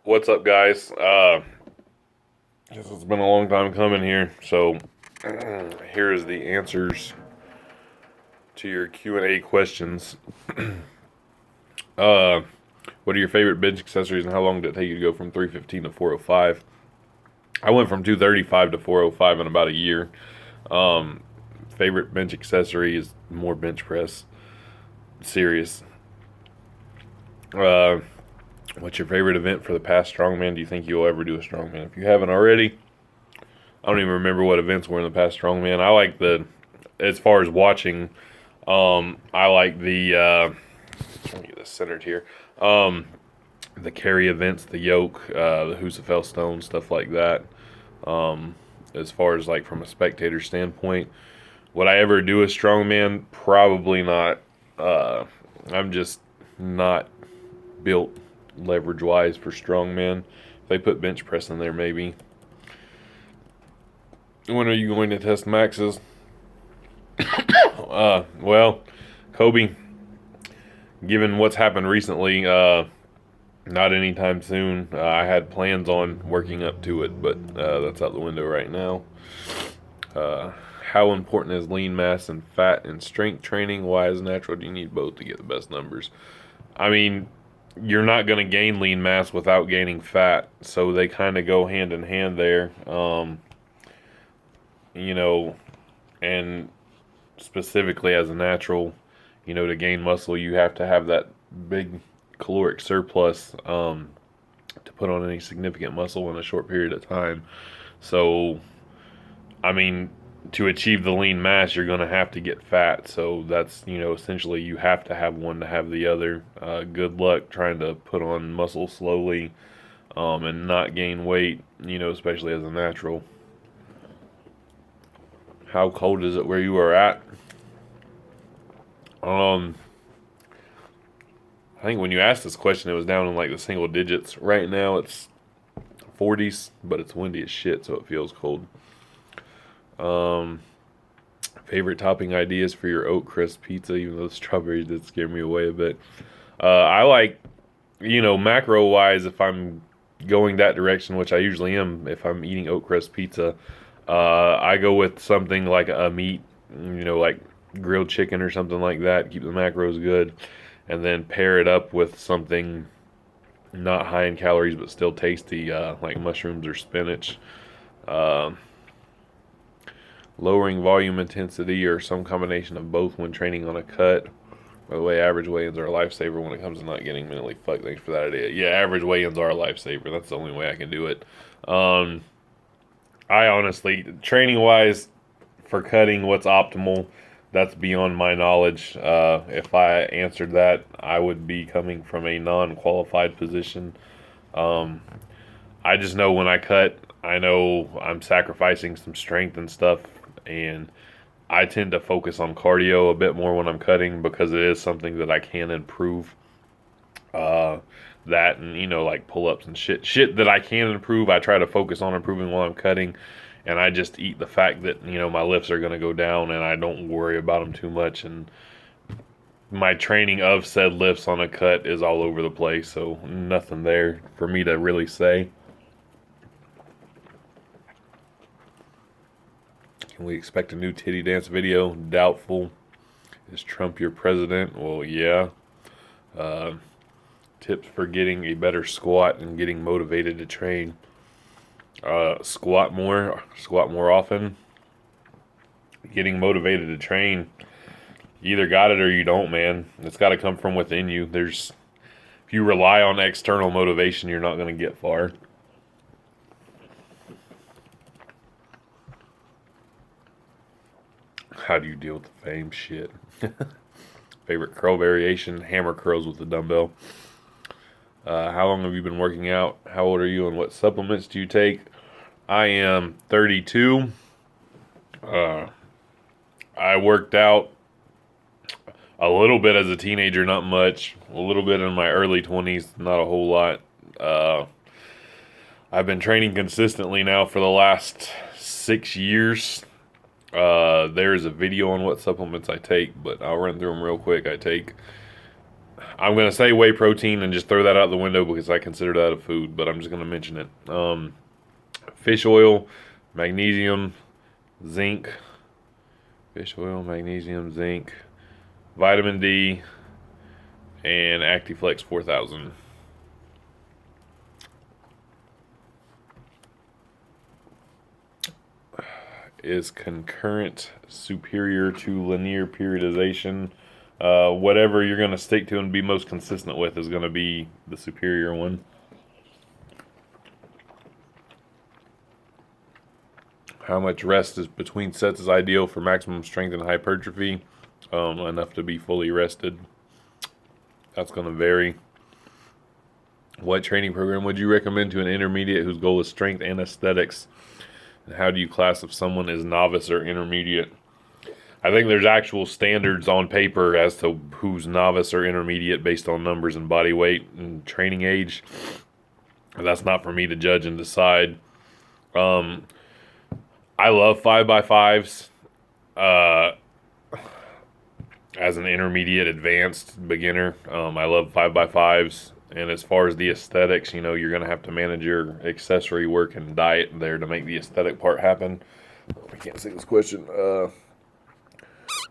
What's up, guys? Guess it's been a long time coming here. So here is the answers to your Q&A questions. uh, what are your favorite bench accessories, and how long did it take you to go from 315 to 405? I went from 235 to 405 in about a year. Favorite bench accessory is more bench press. Serious. Uh, what's your favorite event for the past strongman? Do you think you'll ever do a strongman? If you haven't already, I don't even remember what events were in the past strongman. I like as far as watching, I like let me get this centered here. The carry events, the yoke, the Husafell stone, stuff like that. As far as like from a spectator standpoint, would I ever do a strongman? Probably not. I'm just not built leverage wise for strongman. If they put bench press in there, maybe. When are you going to test maxes? Well, Kobe, given what's happened recently, not anytime soon. I had plans on working up to it, but that's out the window right now. How important is lean mass and fat in strength training? Why, as natural, do you need both to get the best numbers? I mean, you're not going to gain lean mass without gaining fat, so they kind of go hand in hand there. And specifically as a natural, to gain muscle, you have to have that big caloric surplus to put on any significant muscle in a short period of time. So, I mean, to achieve the lean mass, you're going to have to get fat. So that's, essentially you have to have one to have the other. Good luck trying to put on muscle slowly and not gain weight, especially as a natural. How cold is it where you are at? I think when you asked this question, it was down in like the single digits. Right now, it's 40s, but it's windy as shit, so it feels cold. Favorite topping ideas for your oat crust pizza, even though the strawberries did scare me away a bit. I like, macro wise, if I'm going that direction, which I usually am, if I'm eating oat crust pizza, I go with something like a meat, like grilled chicken or something like that. Keep the macros good, and then pair it up with something not high in calories but still tasty, like mushrooms or spinach. Lowering volume intensity or some combination of both when training on a cut. By the way, average weigh-ins are a lifesaver when it comes to not getting mentally fucked. Thanks for that idea. Yeah, average weigh-ins are a lifesaver. That's the only way I can do it. I honestly, training-wise, for cutting, what's optimal, that's beyond my knowledge. If I answered that, I would be coming from a non-qualified position. I just know when I cut, I know I'm sacrificing some strength and stuff, and I tend to focus on cardio a bit more when I'm cutting because it is something that I can improve. That and like pull-ups and shit that I can improve, I try to focus on improving while I'm cutting, and I just eat the fact that my lifts are going to go down and I don't worry about them too much, and my training of said lifts on a cut is all over the place, so nothing there for me to really say. Can we expect a new titty dance video? Doubtful. Is Trump your president? Well, yeah. Tips for getting a better squat and getting motivated to train. Squat more often. Getting motivated to train. You either got it or you don't, man. It's got to come from within you. If you rely on external motivation, you're not going to get far. How do you deal with the fame shit? Favorite curl variation? Hammer curls with the dumbbell. How long have you been working out? How old are you, and what supplements do you take? I am 32. I worked out a little bit as a teenager, not much. A little bit in my early 20s, not a whole lot. I've been training consistently now for the last 6 years. There's a video on what supplements I take, but I'll run through them real quick. I take I'm going to say whey protein and just throw that out the window because I consider that a food, but I'm just going to mention it. Fish oil, magnesium, zinc. Fish oil, magnesium, zinc, vitamin D, and Actiflex 4000. Is concurrent superior to linear periodization? Whatever you're going to stick to and be most consistent with is going to be the superior one. How much rest is between sets is ideal for maximum strength and hypertrophy? Enough to be fully rested. That's going to vary. What training program would you recommend to an intermediate whose goal is strength and aesthetics? And how do you class if someone is novice or intermediate? I think there's actual standards on paper as to who's novice or intermediate based on numbers and body weight and training age. That's not for me to judge and decide. I love 5x5s as an intermediate advanced beginner. I love 5x5s. And as far as the aesthetics, you're going to have to manage your accessory work and diet there to make the aesthetic part happen. I can't see this question.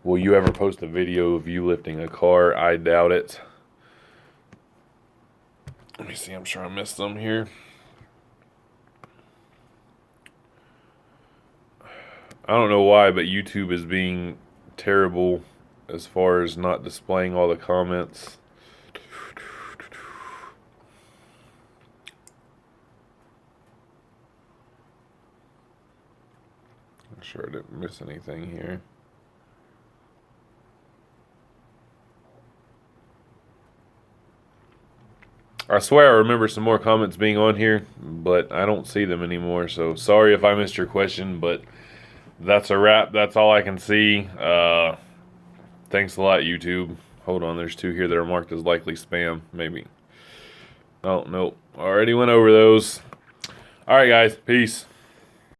Will you ever post a video of you lifting a car? I doubt it. Let me see. I'm sure I missed some here. I don't know why, but YouTube is being terrible as far as not displaying all the comments. I'm sure I didn't miss anything here. I swear I remember some more comments being on here, but I don't see them anymore. So sorry if I missed your question, but that's a wrap. That's all I can see. Thanks a lot, YouTube. Hold on, there's 2 here that are marked as likely spam, maybe. Oh, nope. Already went over those. All right, guys. Peace.